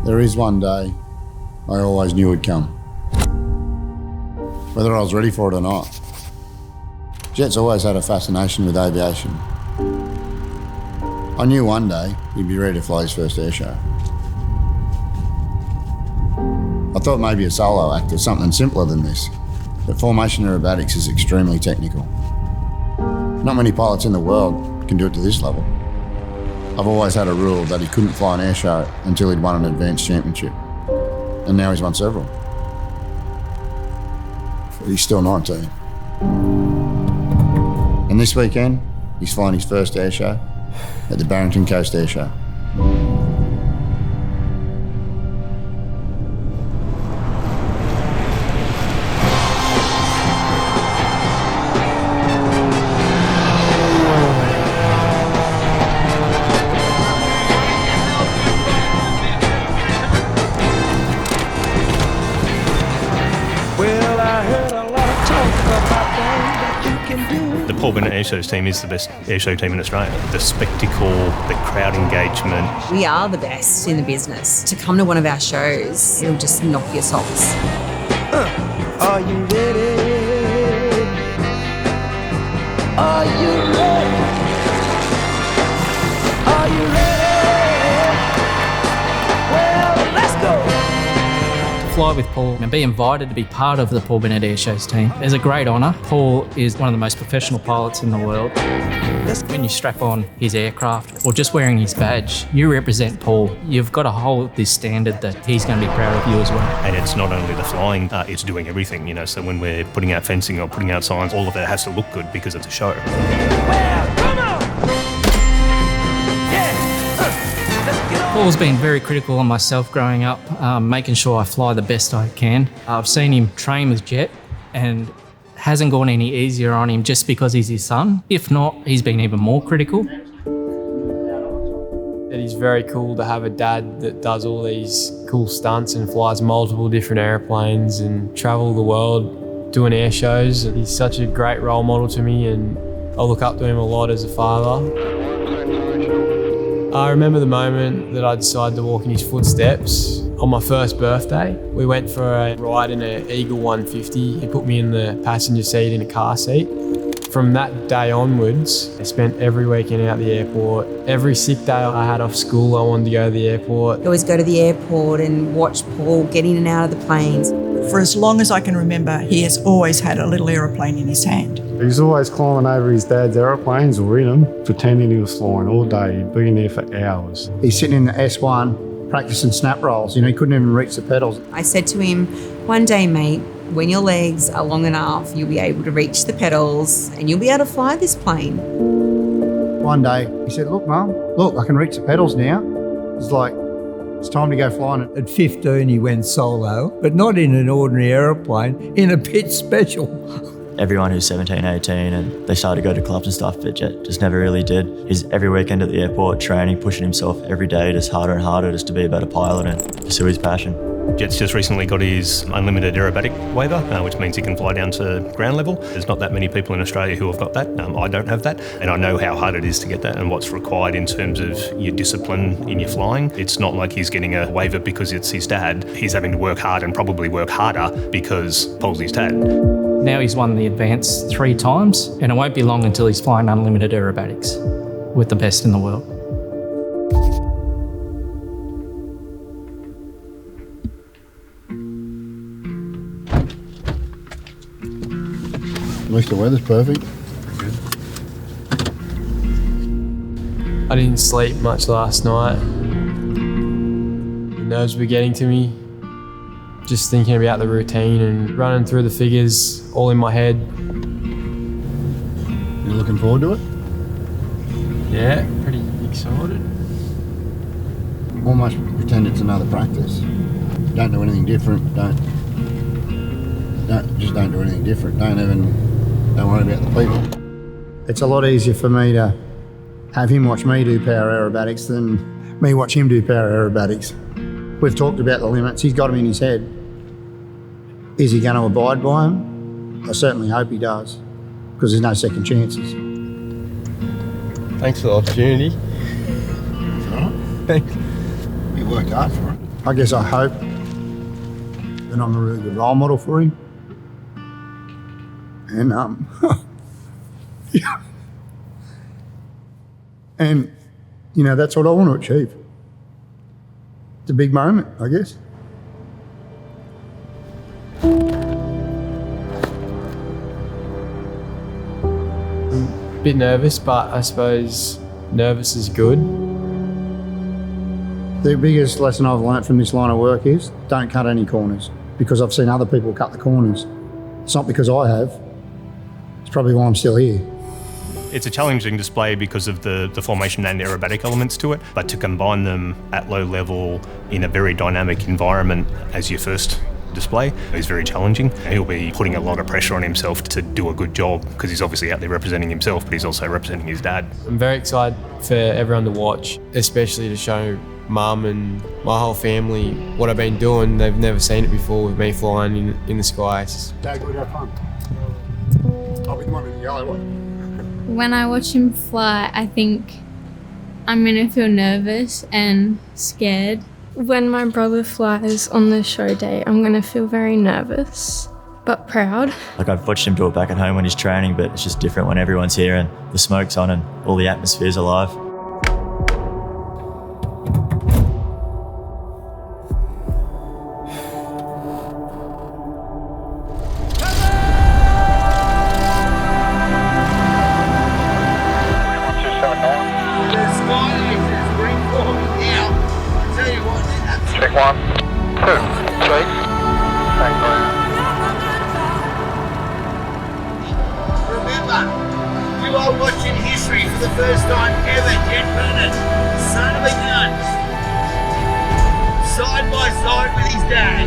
There is one day I always knew would come, whether I was ready for it or not. Jett's always had a fascination with aviation. I knew one day he'd be ready to fly his first air show. I thought maybe a solo act or something simpler than this, but formation aerobatics is extremely technical. Not many pilots in the world can do it to this level. I've always had a rule that he couldn't fly an air show until he'd won an advanced championship, and now he's won several. But he's still 19. And this weekend, he's flying his first air show at the Barrington Coast Air Show. The Paul Bennet Airshows team is the best airshow team in Australia. The spectacle, the crowd engagement. We are the best in the business. To come to one of our shows, it'll just knock your socks. Are you ready? Are you ready? Are you ready? Well, let's go. Fly with Paul and be invited to be part of the Paul Bennet Airshows team is a great honour. Paul is one of the most professional pilots in the world. When you strap on his aircraft or just wearing his badge, you represent Paul. You've got to hold this standard that he's going to be proud of you as well. And it's not only the flying, it's doing everything, so when we're putting out fencing or putting out signs, all of that has to look good because it's a show. Well, come on. Paul's been very critical on myself growing up, making sure I fly the best I can. I've seen him train with Jett and hasn't gone any easier on him just because he's his son. If not, he's been even more critical. It is very cool to have a dad that does all these cool stunts and flies multiple different airplanes and travel the world doing air shows. He's such a great role model to me and I look up to him a lot as a father. I remember the moment that I decided to walk in his footsteps. On my first birthday, we went for a ride in an Eagle 150. He put me in the passenger seat in a car seat. From that day onwards, I spent every weekend out at the airport. Every sick day I had off school, I wanted to go to the airport. I always go to the airport and watch Paul get in and out of the planes. For as long as I can remember, he has always had a little aeroplane in his hand. He was always climbing over his dad's aeroplanes or in them, pretending he was flying all day. He'd be in there for hours. He's sitting in the S1 practicing snap rolls. He couldn't even reach the pedals. I said to him, one day, mate, when your legs are long enough, you'll be able to reach the pedals and you'll be able to fly this plane. One day, he said, look, Mum, look, I can reach the pedals now. It's like, it's time to go flying it. At 15, he went solo, but not in an ordinary aeroplane, in a Pitts Special. Everyone who's 17, 18, and they started to go to clubs and stuff, but Jett just never really did. He's every weekend at the airport, training, pushing himself every day, just harder and harder just to be a better pilot and pursue his passion. Jett's just recently got his unlimited aerobatic waiver, which means he can fly down to ground level. There's not that many people in Australia who have got that. I don't have that, and I know how hard it is to get that and what's required in terms of your discipline in your flying. It's not like he's getting a waiver because it's his dad. He's having to work hard and probably work harder because Paul's his dad. Now he's won the advance 3 times, and it won't be long until he's flying unlimited aerobatics with the best in the world. At least the weather's perfect. I didn't sleep much last night. The nerves were getting to me. Just thinking about the routine and running through the figures all in my head. You looking forward to it? Yeah, pretty excited. Almost pretend it's another practice. Don't do anything different. Don't do anything different. Don't worry about the people. It's a lot easier for me to have him watch me do power aerobatics than me watch him do power aerobatics. We've talked about the limits. He's got them in his head. Is he going to abide by them? I certainly hope he does, because there's no second chances. Thanks for the opportunity. All right. Thanks. You worked hard for it. I guess I hope that I'm a really good role model for him. And yeah. And you know, that's what I want to achieve. It's a big moment, I guess. Bit nervous, but I suppose nervous is good. The biggest lesson I've learnt from this line of work is don't cut any corners, because I've seen other people cut the corners. It's not because I have. It's probably why I'm still here. It's a challenging display because of the formation and aerobatic elements to it, but to combine them at low level in a very dynamic environment as your first display is very challenging. He'll be putting a lot of pressure on himself to do a good job because he's obviously out there representing himself, but he's also representing his dad. I'm very excited for everyone to watch, especially to show Mum and my whole family what I've been doing. They've never seen it before with me flying in the skies. Dad, good, have fun. I'll be the one with the yellow one. When I watch him fly, I think I'm gonna feel nervous and scared. When my brother flies on the show day, I'm gonna feel very nervous, but proud. Like, I've watched him do it back at home when he's training, but it's just different when everyone's here and the smoke's on and all the atmosphere's alive. Check 1, 2, 3. Remember, you are watching history for the first time ever. Jett Bennet, son of a gun, side by side with his dad.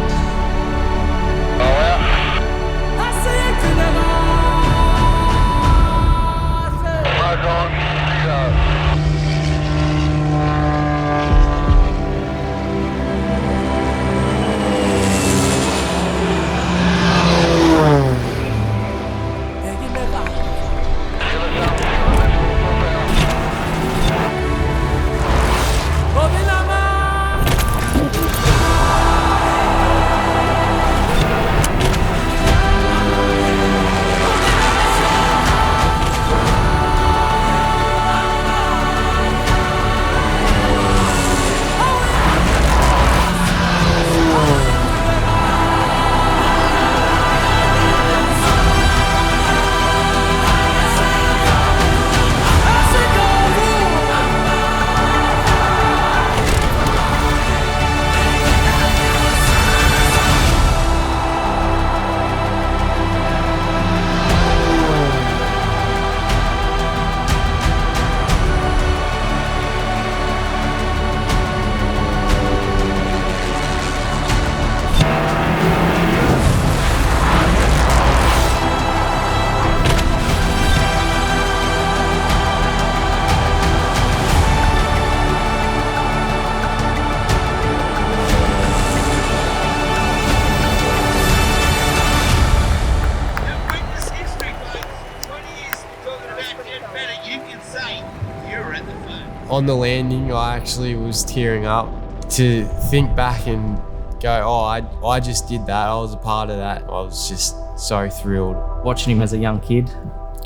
On the landing, I actually was tearing up. To think back and go, oh, I just did that, I was a part of that. I was just so thrilled. Watching him as a young kid,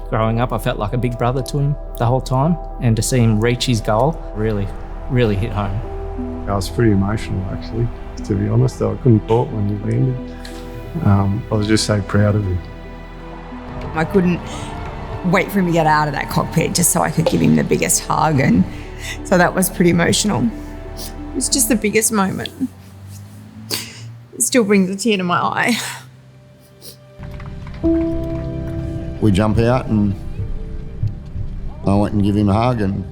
growing up, I felt like a big brother to him the whole time. And to see him reach his goal really, really hit home. I was pretty emotional, actually, to be honest. I couldn't talk when he landed. I was just so proud of him. I couldn't wait for him to get out of that cockpit just so I could give him the biggest hug, and so that was pretty emotional. It was just the biggest moment. It still brings a tear to my eye. We jump out and I went and give him a hug and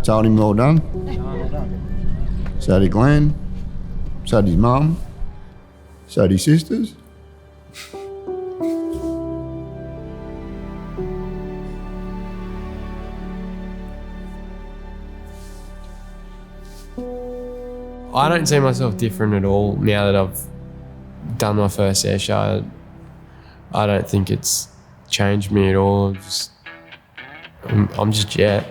told him well done. So did Glenn, so did his mum, so did his sisters. I don't see myself different at all now that I've done my first air show. I don't think it's changed me at all. I'm just Jett.